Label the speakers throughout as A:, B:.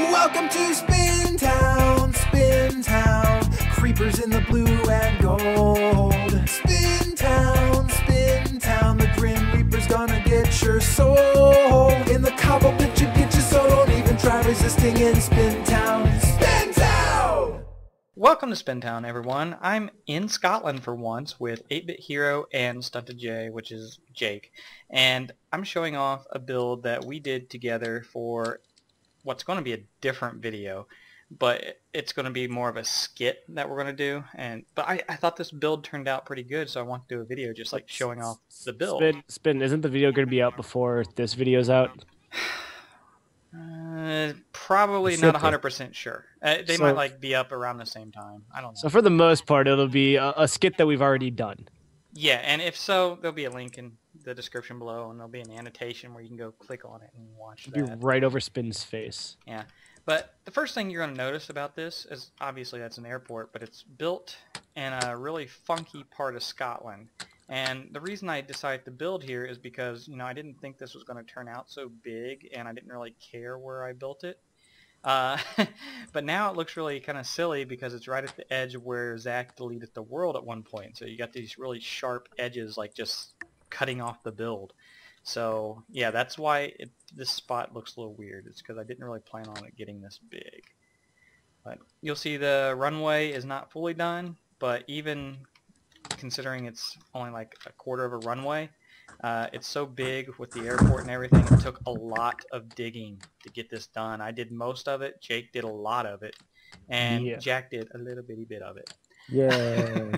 A: Welcome to Spintown, Spintown, creepers in the blue and gold. Spintown, Spintown, the Grim Reaper's gonna get your soul. In the cobble pit you get your soul, don't even try resisting in Spintown. Spintown!
B: Welcome to Spintown, everyone. I'm in Scotland for once with 8-Bit Hero and Stunted J, which is Jake, and I'm showing off a build that we did together for what's going to be a different video, but it's going to be more of a skit that we're going to do. But I thought this build turned out pretty good, so I want to do a video just like showing off the build.
C: Spin, isn't the video going to be out before this video's out?
B: Probably not 100% sure. They might like be up around the same time. I don't know.
C: So for the most part, it'll be a skit that we've already done.
B: Yeah, and if so, there'll be a link in the description below, and there'll be an annotation where you can go click on it and watch that.
C: It'll be right over Spin's face.
B: Yeah, but the first thing you're going to notice about this is obviously that's an airport, but it's built in a really funky part of Scotland. And the reason I decided to build here is because, you know, I didn't think this was going to turn out so big, and I didn't really care where I built it. But now it looks really kind of silly because it's right at the edge of where Zack deleted the world at one point. So you got these really sharp edges, like just cutting off the build. So yeah, that's why this spot looks a little weird. It's because I didn't really plan on it getting this big. But you'll see the runway is not fully done, but even considering it's only like a quarter of a runway, it's so big with the airport and everything, it took a lot of digging to get this done. I did most of it, Jake did a lot of it, and Jack did a little bitty bit of it.
D: Yay.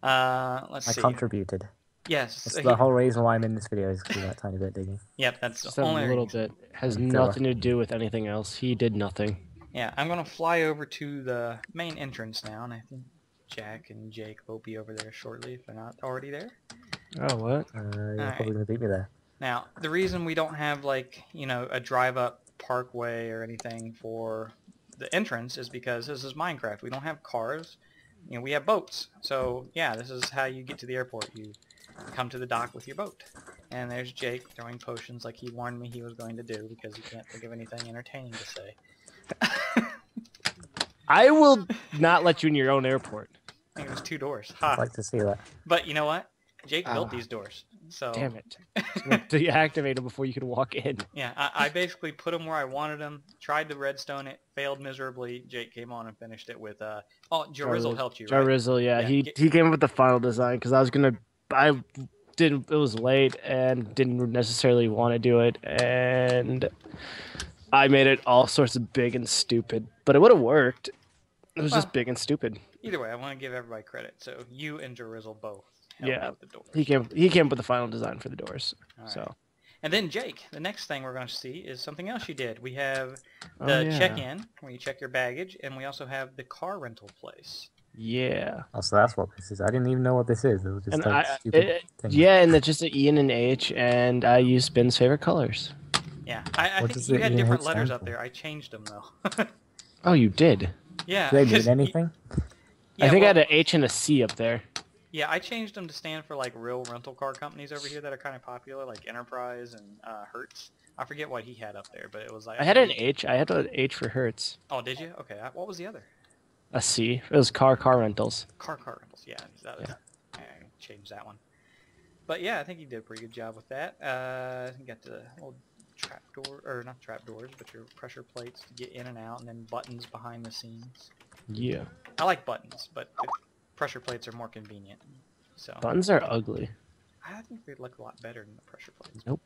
B: Let's see.
D: I contributed.
B: Yes.
D: That's the whole reason why I'm in this video is because of that tiny bit digging.
B: Yep, that's
C: Just
B: the only
C: a little bit. Has nothing to do with anything else. He did nothing.
B: Yeah, I'm going to fly over to the main entrance now, and I think Jack and Jake will be over there shortly if they're not already there.
C: Oh, what?
D: You're probably going to beat me there.
B: Now, the reason we don't have, like, you know, a drive-up parkway or anything for the entrance is because this is Minecraft. We don't have cars. You know, we have boats. So, yeah, this is how you get to the airport. You come to the dock with your boat. And there's Jake throwing potions like he warned me he was going to do because he can't think of anything entertaining to say.
C: I will not let you in your own airport.
B: I think it was 2 doors.
D: I'd like to see that.
B: But you know what? Jake built these doors. So
C: damn it. So you activate them before you can walk in.
B: Yeah, I basically put them where I wanted them, tried to redstone it, failed miserably. Jake came on and finished it with, Jarizzle helped you, right?
C: Jarizzle, yeah. He came up with the final design because it was late and didn't necessarily want to do it, and I made it all sorts of big and stupid, but it would have worked. It was just big and stupid.
B: Either way, I want to give everybody credit. So you and Jarizzle both
C: helped
B: with the doors.
C: He came up with the final design for the doors.
B: All right.
C: So.
B: And then Jake, the next thing we're going to see is something else you did. We have the check-in where you check your baggage, and we also have the car rental place.
C: Yeah.
D: Oh, so that's what this is. I didn't even know what this is. It was just stupid thing.
C: Yeah, and it's just an E and an H, and I use Spin's favorite colors.
B: Yeah, I think you had different letters up there. I changed them, though.
C: Oh, you did?
B: Yeah.
D: Do they mean anything?
C: Yeah, I think I had an H and a C up there.
B: Yeah, I changed them to stand for like real rental car companies over here that are kind of popular, like Enterprise and Hertz. I forget what he had up there, but it was like...
C: I had an H. I had an H for Hertz.
B: Oh, did you? Okay. What was the other?
C: A C. It was car rentals.
B: Car rentals, yeah. I changed that one. But yeah, I think he did a pretty good job with that. You got the old trapdoor, or not trapdoors, but your pressure plates to get in and out, and then buttons behind the scenes.
C: Yeah.
B: I like buttons, but the pressure plates are more convenient. So
C: buttons are ugly.
B: I think they look a lot better than the pressure plates.
C: Nope.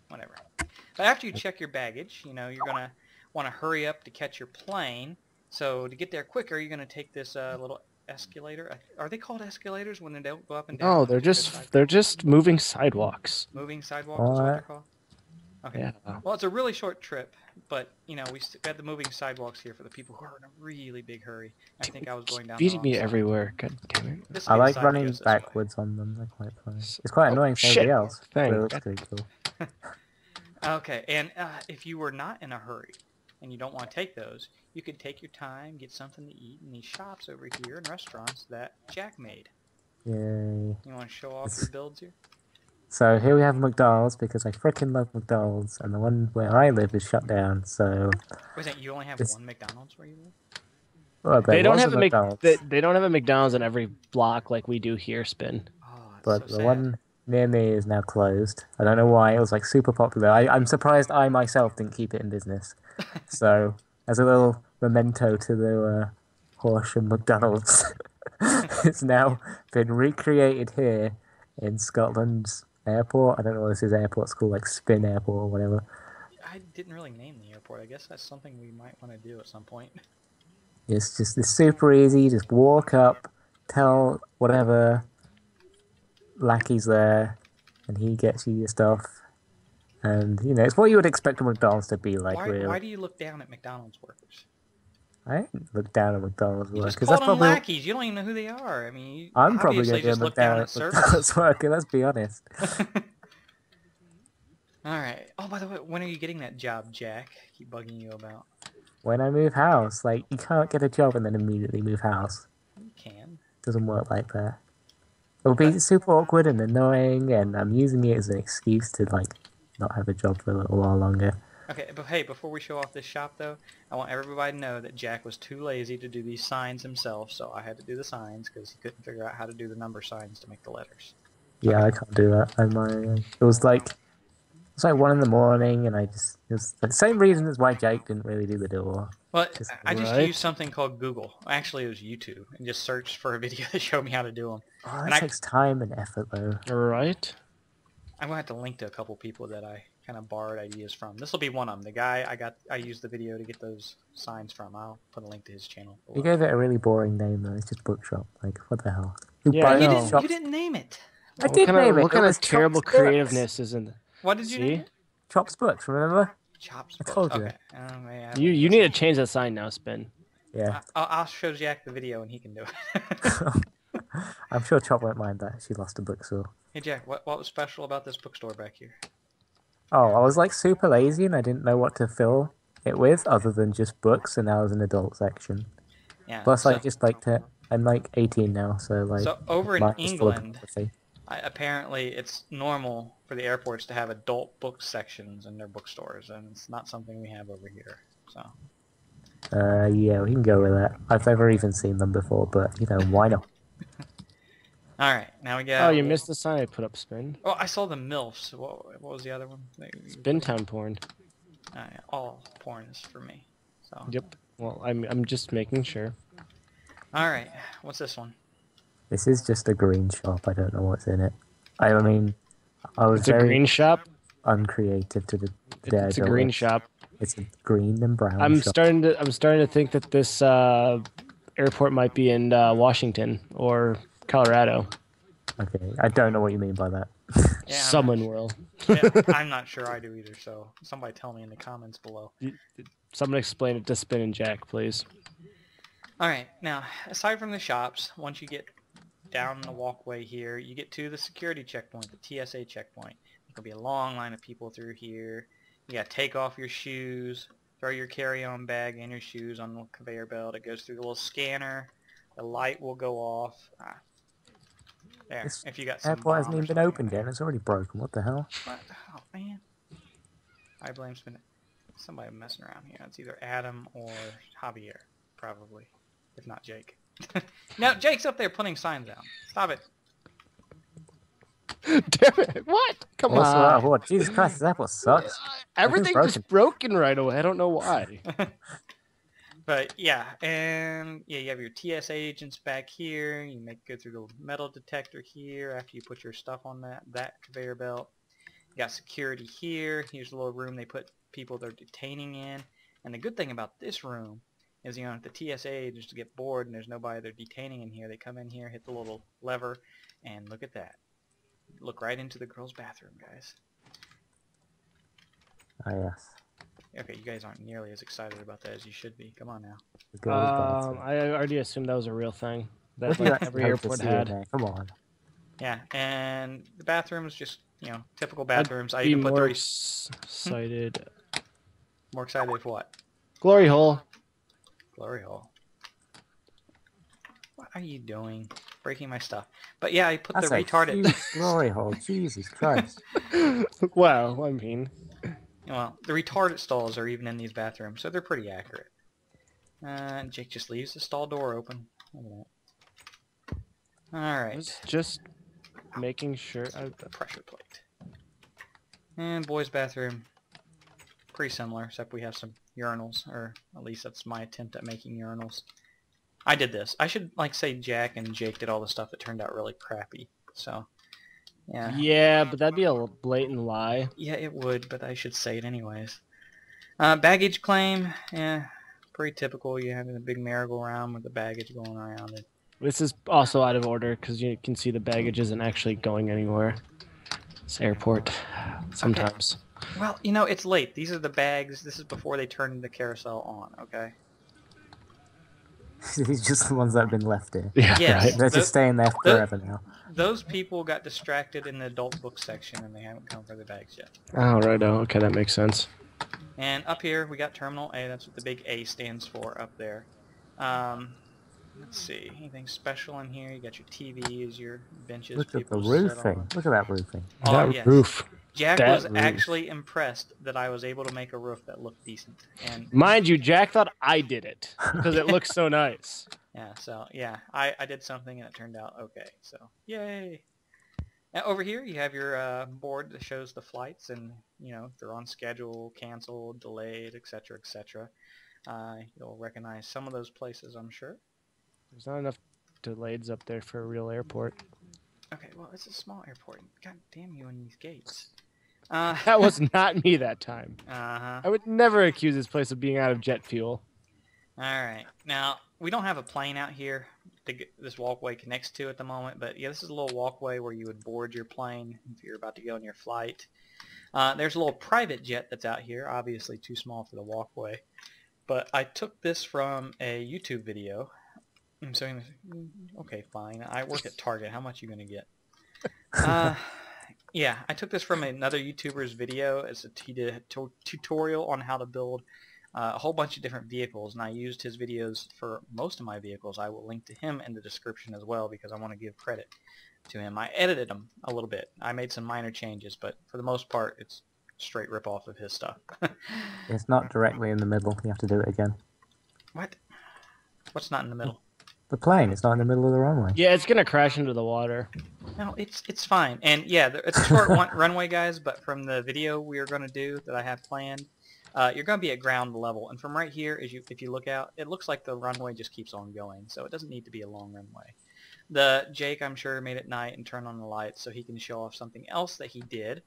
B: Whatever. But after you check your baggage, you know, you're going to want to hurry up to catch your plane. So to get there quicker, you're going to take this little escalator. Are they called escalators when they don't go up and down?
C: No, they're just moving sidewalks.
B: Moving sidewalks is what they're called? Okay.
C: Yeah.
B: Well, it's a really short trip, but, you know, we had the moving sidewalks here for the people who are in a really big hurry. I think I was going down the
C: beating
B: wrong
C: me
B: side.
C: everywhere. God damn it.
D: I like running backwards on them. They're quite funny. It's quite annoying for everybody else. But it looks pretty cool.
B: Okay, and if you were not in a hurry and you don't want to take those, you could take your time, get something to eat in these shops over here and restaurants that Jack made.
D: Yay.
B: You want to show off your builds here?
D: So here we have McDonald's because I frickin' love McDonald's, and the one where I live is shut down. So
B: Wait, you only have one McDonald's where you live?
D: well,
C: They don't have a
D: McDonald's,
C: they don't have a McDonald's in every block like we do here, Spin.
B: Oh, that's
D: but
B: so
D: the
B: sad.
D: one near me is now closed. I don't know why. It was like super popular. I'm surprised I myself didn't keep it in business. So as a little memento to the Horsham McDonald's, it's now been recreated here in Scotland's airport. I don't know what this is airport's called, like Spin Airport or whatever.
B: I didn't really name the airport. I guess that's something we might want to do at some point.
D: It's super easy. Just walk up, tell whatever lackey's there, and he gets you your stuff. And you know, it's what you would expect a McDonald's to be like. Really.
B: Why do you look down at McDonald's workers?
D: I didn't look down at McDonald's
B: You just
D: workers.
B: called
D: That's
B: them
D: probably.
B: lackeys. You don't even know who they are. I mean,
D: I'm probably
B: obviously
D: going to
B: just look down at servers.
D: McDonald's worker. Let's be honest.
B: All right. Oh, by the way, when are you getting that job, Jack? I keep bugging you about.
D: When I move house, like you can't get a job and then immediately move house.
B: You can.
D: Doesn't work like that. It'll be super awkward and annoying, and I'm using it as an excuse to like not have a job for a little while longer.
B: Okay, but hey, before we show off this shop, though, I want everybody to know that Jack was too lazy to do these signs himself, so I had to do the signs because he couldn't figure out how to do the number signs to make the letters.
D: Yeah, I can't do that. It was like 1 in the morning, and it was the same reason as why Jake didn't really do the door.
B: Well, I just
C: Right.
B: used something called Google. Actually, it was YouTube, and just searched for a video that showed me how to do them.
D: Oh,
B: And
D: that takes time and effort, though.
C: Right?
B: I'm gonna have to link to a couple people that I kind of borrowed ideas from. This will be one of them. The guy I used the video to get those signs from. I'll put a link to his channel below.
D: You gave it a really boring name, though. It's just bookshop. Like, what the hell?
C: Yeah, I know.
B: You didn't name it.
D: I did name it.
C: What kind
D: It
C: of
D: was
C: terrible
D: Chops Books.
C: creativeness is in?
B: What did you name it?
D: Chops Books, remember?
B: Chops.
D: I told you.
B: Okay. Yeah,
C: You need to change that sign now, Spin.
D: Yeah.
B: I'll show Jack the video and he can do it.
D: I'm sure Chop won't mind that. She lost a bookstore.
B: Hey Jack, what was special about this bookstore back here?
D: Oh, I was like super lazy and I didn't know what to fill it with other than just books, and now there's an adult section.
B: Yeah.
D: Plus, I just like to. I'm like 18 now, so like.
B: So over in
D: mine is full of
B: England,
D: pornography.
B: apparently it's normal for the airports to have adult book sections in their bookstores, and it's not something we have over here. So.
D: Yeah, we can go with that. I've never even seen them before, but you know, why not?
B: All right, now we got.
C: Oh, you missed the sign I put up, Spin.
B: Oh, I saw the MILFs. What was the other one?
C: Spintown porn.
B: Yeah, all porn is for me. So.
C: Yep. Well, I'm just making sure.
B: All right, what's this one?
D: This is just a green shop. I don't know what's in it. I mean, I was
C: It's a
D: very
C: green shop.
D: uncreative to the day.
C: It's a green shop.
D: It's a green and brown.
C: I'm
D: shop.
C: starting to think that this airport might be in Washington or Colorado.
D: Okay, I don't know what you mean by that.
B: Yeah,
C: Someone will.
B: I'm not sure I do either, so somebody tell me in the comments below.
C: Someone explain it to Spin and Jack, please.
B: Alright, now, aside from the shops, once you get down the walkway here, you get to the security checkpoint, the TSA checkpoint. There'll be a long line of people through here. You gotta take off your shoes, throw your carry-on bag and your shoes on the conveyor belt. It goes through the little scanner. The light will go off. There,
D: This
B: if you got some
D: airport hasn't
B: bomb or
D: even been
B: something
D: opened
B: in
D: yet. It's already broken. What the hell?
B: there. What? Oh, man. I blame somebody messing around here. It's either Adam or Javier, probably. If not Jake. No, Jake's up there putting signs out. Stop it.
C: Damn it! What? Come
D: What's
C: on.
D: wrong? What? Jesus Christ, this airport sucks.
C: Everything
D: Everything's
C: just broken right away. I don't know why.
B: But yeah, and yeah, you have your TSA agents back here. You go through the metal detector here after you put your stuff on that conveyor belt. You got security here. Here's a little room they put people they're detaining in. And the good thing about this room is, you know, if the TSA agents get bored and there's nobody they're detaining in here, they come in here, hit the little lever, and look at that. Look right into the girls' bathroom, guys.
D: Ah, yes.
B: Okay, you guys aren't nearly as excited about that as you should be. Come on now.
D: The girls' bathroom.
C: I already assumed that was a real thing.
D: What
C: That
D: do you
C: like,
D: actually
C: every
D: hope to
C: airport
D: see in
C: had.
D: there? Come on.
B: Yeah, and the bathrooms, just, you know, typical bathrooms. I
C: Be
B: even put
C: more
B: the
C: excited.
B: more excited for what?
C: Glory hole.
B: Glory hole. What are you doing? breaking my stuff. But yeah, I put
D: That's
B: the
D: a
B: retarded...
D: huge glory hole. Jesus Christ.
C: Well, I mean,
B: Well, the retarded stalls are even in these bathrooms, so they're pretty accurate. Jake just leaves the stall door open. Look at that.
C: I
B: Alright.
C: was just making sure.
B: Pressure plate. And boys' bathroom. Pretty similar, except we have some urinals, or at least that's my attempt at making urinals. I did this. I should, like, say Jack and Jake did all the stuff that turned out really crappy. So, yeah.
C: Yeah, but that'd be a blatant lie.
B: Yeah, it would, but I should say it anyways. Baggage claim, yeah, pretty typical. You having a big merry-go-round with the baggage going around it.
C: This is also out of order because you can see the baggage isn't actually going anywhere. It's airport sometimes.
B: Okay. Well, you know, it's late. These are the bags. This is before they turn the carousel on, okay?
D: These are just the ones that have been left here.
C: Yeah,
B: Yes.
C: right.
D: They're just staying there forever now.
B: Those people got distracted in the adult book section and they haven't come for the bags yet.
C: Oh, right. Oh, okay, that makes sense.
B: And up here, we got Terminal A. That's what the big A stands for up there. Let's see. Anything special in here? You got your TVs, your benches.
D: Look at the
B: people sit on.
D: roofing. Look at that roofing.
B: Oh,
C: that
B: yes.
C: roof.
B: Jack
C: That
B: was
C: roof.
B: actually impressed that I was able to make a roof that looked decent. And
C: Mind you, Jack thought I did it because it looks so nice.
B: yeah, so yeah, I did something and it turned out okay. So yay! Now, over here you have your board that shows the flights and you know if they're on schedule, canceled, delayed, etc., etc. You'll recognize some of those places, I'm sure.
C: There's not enough delays up there for a real airport.
B: Okay, well it's a small airport. God damn you and these gates.
C: That was not me that time.
B: Uh-huh.
C: I would never accuse this place of being out of jet fuel.
B: Alright, now, we don't have a plane out here this walkway connects to at the moment, but yeah, this is a little walkway where you would board your plane if you're about to go on your flight. There's a little private jet that's out here, obviously too small for the walkway, but I took this from a YouTube video. I'm saying, okay, fine, I work at Target, how much are you going to get? Yeah, I took this from another YouTuber's video. He did a tutorial on how to build a whole bunch of different vehicles, and I used his videos for most of my vehicles. I will link to him in the description as well because I want to give credit to him. I edited them a little bit. I made some minor changes, but for the most part, it's straight rip-off of his stuff.
D: It's not directly in the middle. You have to do it again.
B: What? What's not in the middle?
D: The plane. It's not in the middle of the runway.
C: Yeah, it's gonna crash into the water.
B: No, it's fine. And yeah, it's a short runway, guys, but from the video we are going to do that I have planned, you're going to be at ground level. And from right here, if you look out, it looks like the runway just keeps on going. So it doesn't need to be a long runway. Jake, I'm sure, made it night and turned on the lights so he can show off something else that he did,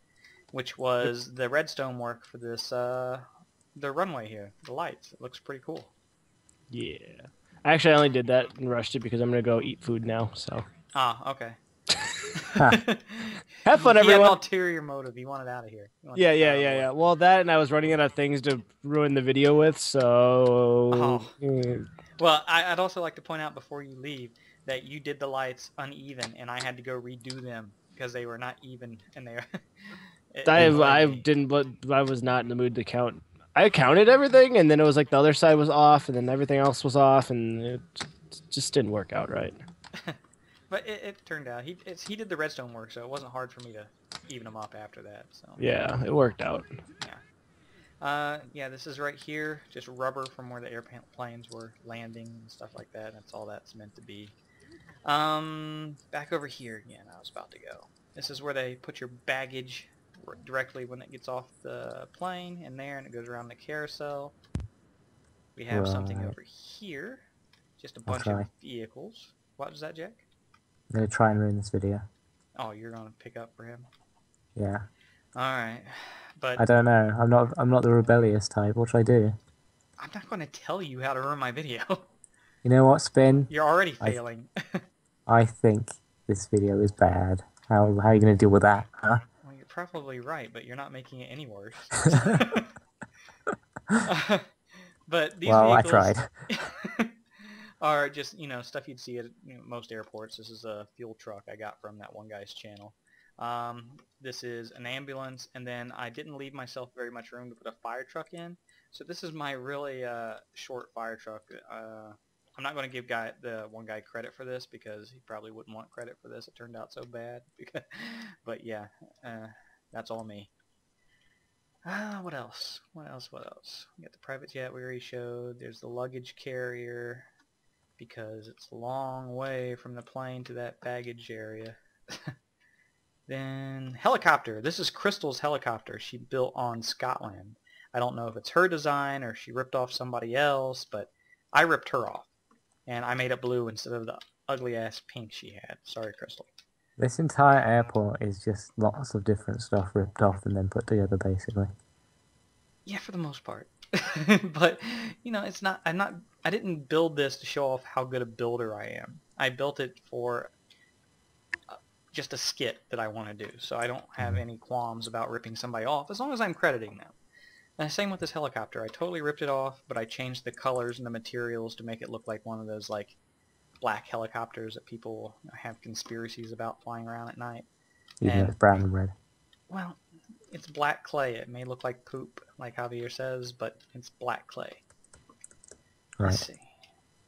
B: which was the redstone work for this, the runway here, the lights. It looks pretty cool.
C: Yeah. Actually, I only did that and rushed it because I'm gonna go eat food now. So.
B: Ah, okay.
C: Have fun,
B: He had an
C: everyone.
B: ulterior motive. He wanted out of here.
C: Yeah. Well, that and I was running out of things to ruin the video with, so.
B: Well, I'd also like to point out before you leave that you did the lights uneven, and I had to go redo them because they were not even, and they.
C: I didn't, but I was not in the mood to count. I counted everything, and then it was like the other side was off, and then everything else was off, and it just didn't work out right.
B: But it turned out he did the redstone work, so it wasn't hard for me to even them up after that. So
C: Yeah, it worked out.
B: yeah. Yeah, this is right here, just rubber from where the airplanes were landing and stuff like that. That's all that's meant to be. Back over here again, I was about to go. This is where they put your baggage directly when it gets off the plane in there, and it goes around the carousel. We have something over here, just a bunch of vehicles. What was that, Jack?
D: I'm going to try and ruin this video.
B: Oh, you're going to pick up for him?
D: Yeah.
B: Alright. But
D: I don't know. I'm not the rebellious type. What should I do?
B: I'm not going to tell you how to ruin my video.
D: You know what, Spin?
B: You're already failing.
D: I think this video is bad. How are you going to deal with that, huh?
B: Well, you're probably right, but you're not making it any worse. But these
D: Well, I
B: vehicles
D: tried.
B: are just, you know, stuff you'd see at most airports. This is a fuel truck I got from that one guy's channel. This is an ambulance, and then I didn't leave myself very much room to put a fire truck in. So this is my really short fire truck. I'm not going to give the one guy credit for this because he probably wouldn't want credit for this. It turned out so bad. But yeah, that's all me. What else? What else? We got the private jet we already showed. There's the luggage carrier because it's a long way from the plane to that baggage area. Then helicopter. This is Crystal's helicopter she built on Scotland. I don't know if it's her design or she ripped off somebody else, but I ripped her off. And I made it blue instead of the ugly-ass pink she had. Sorry, Crystal.
D: This entire airport is just lots of different stuff ripped off and then put together, basically.
B: Yeah, for the most part. But, you know, it's not... I didn't build this to show off how good a builder I am. I built it for just a skit that I want to do. So I don't have any qualms about ripping somebody off, as long as I'm crediting them. And same with this helicopter. I totally ripped it off, but I changed the colors and the materials to make it look like one of those, like, black helicopters that people have conspiracies about flying around at night.
D: Even though it's brown and red.
B: Well, it's black clay. It may look like poop, like Javier says, but it's black clay.
D: Right.
B: Let's see.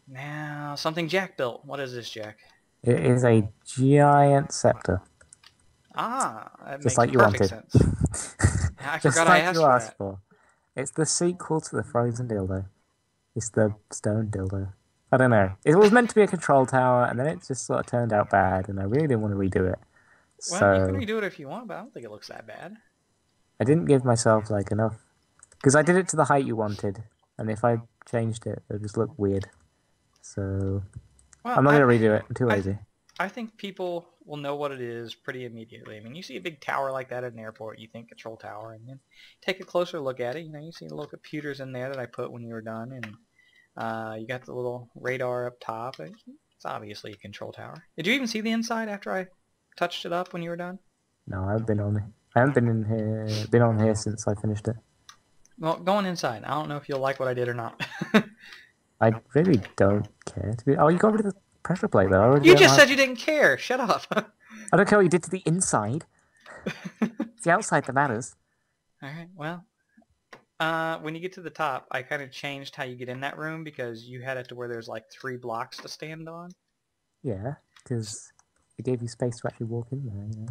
B: Now, something Jack built. What is this, Jack?
D: It is a giant scepter.
B: Ah, that
D: Just
B: makes
D: like you
B: perfect
D: wanted.
B: sense. I
D: Just
B: forgot
D: like
B: I asked
D: you
B: for
D: asked
B: that.
D: for. It's the sequel to the Frozen dildo. It's the stone dildo. I don't know. It was meant to be a control tower, and then it just sort of turned out bad, and I really didn't want to redo it.
B: Well,
D: So
B: you can redo it if you want, but I don't think it looks that bad.
D: I didn't give myself like enough, because I did it to the height you wanted, and if I changed it, it would just look weird. So
B: Well,
D: I'm not going to redo it. I'm too lazy.
B: I think people will know what it is pretty immediately. I mean, you see a big tower like that at an airport, you think control tower, and then take a closer look at it. You know, you see the little computers in there that I put when you were done, and you got the little radar up top. It's obviously a control tower. Did you even see the inside after I touched it up when you were done?
D: No, I haven't been on it. I haven't been on here since I finished it.
B: Well, going inside. I don't know if you'll like what I did or not.
D: I really don't care. Oh, you got rid of the pressure plate though.
B: You just said you didn't care. Shut up.
D: I don't care what you did to the inside. It's the outside that matters.
B: All right. Well, when you get to the top, I kind of changed how you get in that room because you had it to where there's like 3 blocks to stand on.
D: Yeah, because it gave you space to actually walk in there, you know.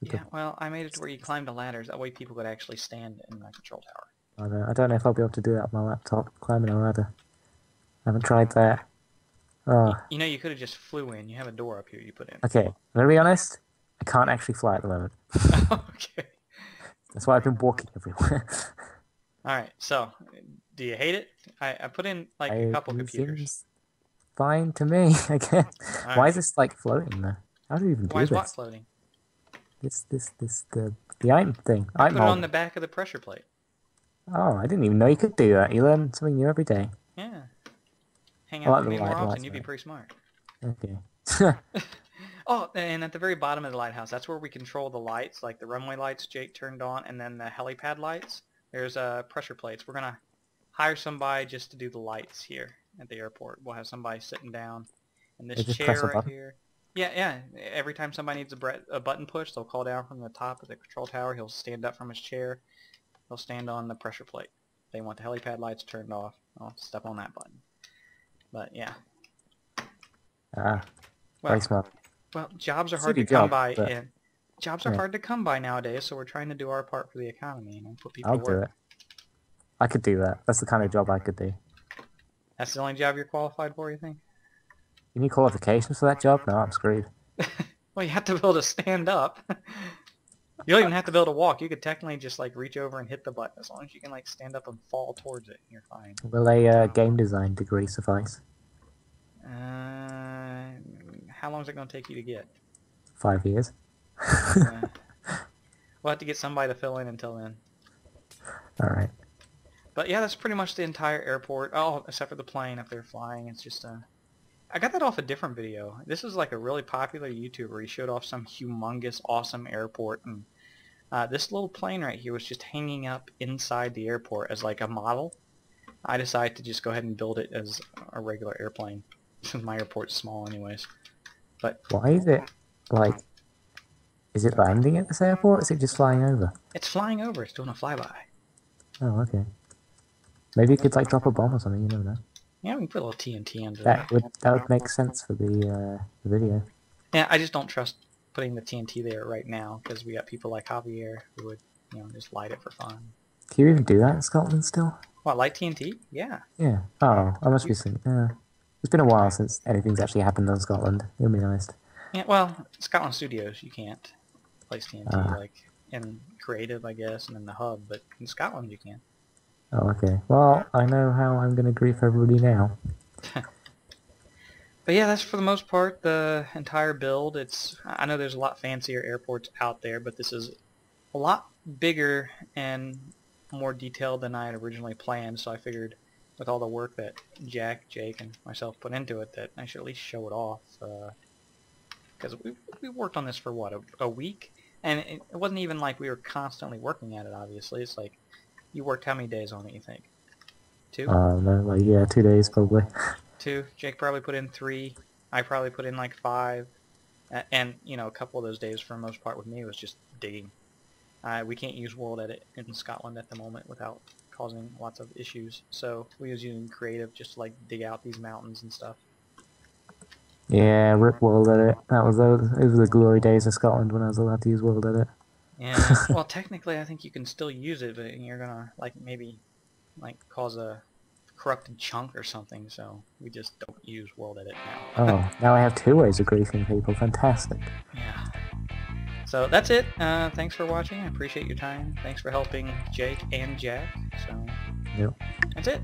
B: Yeah, well, I made it to where you climbed the ladders. That way people could actually stand in my control tower.
D: I don't know if I'll be able to do that on my laptop, climbing a ladder. I haven't tried that. Oh.
B: You know, you could have just flew in. You have a door up here you put in.
D: Okay, I'm going to be honest. I can't actually fly at the moment.
B: Okay.
D: That's why I've been walking everywhere.
B: All right, so, do you hate it? I put in, like, a couple
D: It
B: computers.
D: seems fine to me, I guess.
B: All
D: Why
B: right.
D: is this, like, floating there? How do you even do
B: Why is
D: this?
B: what floating?
D: The item thing.
B: I
D: Item
B: put it on
D: hold.
B: the back of the pressure plate.
D: Oh, I didn't even know you could do that. You learn something new every day.
B: Yeah. Hang
D: I like
B: out with
D: the
B: me more
D: light,
B: often,
D: lights,
B: you'd be
D: right.
B: pretty smart.
D: Okay.
B: Oh, and at the very bottom of the lighthouse, that's where we control the lights, like the runway lights Jake turned on, and then the helipad lights. There's pressure plates. We're going to hire somebody just to do the lights here at the airport. We'll have somebody sitting down in this
D: They just
B: chair
D: press a
B: right
D: button?
B: here. Yeah. Every time somebody needs a button push, they'll call down from the top of the control tower. He'll stand up from his chair. He'll stand on the pressure plate. They want the helipad lights turned off. I'll step on that button. But, yeah.
D: Ah,
B: Well,
D: very smart.
B: Well, jobs are hard
D: City
B: to come
D: job,
B: by,
D: but-
B: and jobs are
D: yeah.
B: hard to come by nowadays. So we're trying to do our part for the economy, and put people
D: I'll
B: to
D: do
B: work.
D: it. I could do that. That's the kind of job I could do.
B: That's the only job you're qualified for, you think?
D: You need qualifications for that job? No, I'm screwed.
B: Well, you have to be able to stand up. You don't even have to be able to walk. You could technically just like reach over and hit the button. As long as you can like stand up and fall towards it, you're fine.
D: Will a game design degree suffice?
B: How long is it going to take you to get?
D: 5 years.
B: We'll have to get somebody to fill in until then.
D: Alright.
B: But yeah, that's pretty much the entire airport. Oh, except for the plane if they're flying. It's just I got that off a different video. This is like a really popular YouTuber. He showed off some humongous, awesome airport, and this little plane right here was just hanging up inside the airport as like a model. I decided to just go ahead and build it as a regular airplane, since my airport's small anyways. But
D: Why is it, like... Is it landing at this airport, or is it just flying over?
B: it's flying over. It's doing a flyby.
D: Oh, okay. Maybe you could, like, drop a bomb or something, you never know.
B: Yeah, we can put a little TNT under
D: That would make sense for the video.
B: Yeah, I just don't trust putting the TNT there right now because we got people like Javier who would, just light it for fun.
D: Can you even do that in Scotland still?
B: What, light TNT? Yeah.
D: Yeah. Oh, I must be saying. It's been a while since anything's actually happened in Scotland. You'll be honest.
B: Yeah. Well, Scotland Studios, you can't place TNT like in Creative, I guess, and in the hub, but in Scotland you can.
D: Oh, okay. Well, I know how I'm going to grief everybody now.
B: But yeah, that's for the most part the entire build. I know there's a lot fancier airports out there, but this is a lot bigger and more detailed than I had originally planned, so I figured with all the work that Jack, Jake, and myself put into it that I should at least show it off. Because we worked on this for, what, a week? And it wasn't even like we were constantly working at it, obviously. It's like, you worked how many days on it, you think? 2?
D: No, like, yeah, 2 days probably.
B: 2. Jake probably put in 3. I probably put in like 5. And, a couple of those days for the most part with me was just digging. We can't use World Edit in Scotland at the moment without causing lots of issues. So we was using Creative just to like dig out these mountains and stuff.
D: Yeah, rip World Edit. It was the glory days of Scotland when I was allowed to use World Edit.
B: Yeah, well, technically I think you can still use it, but you're gonna maybe cause a corrupted chunk or something, so we just don't use World Edit now.
D: Oh, now I have 2 ways of griefing people. Fantastic.
B: Yeah. So that's it. Thanks for watching. I appreciate your time. Thanks for helping Jake and Jack. So
D: Yep.
B: that's it.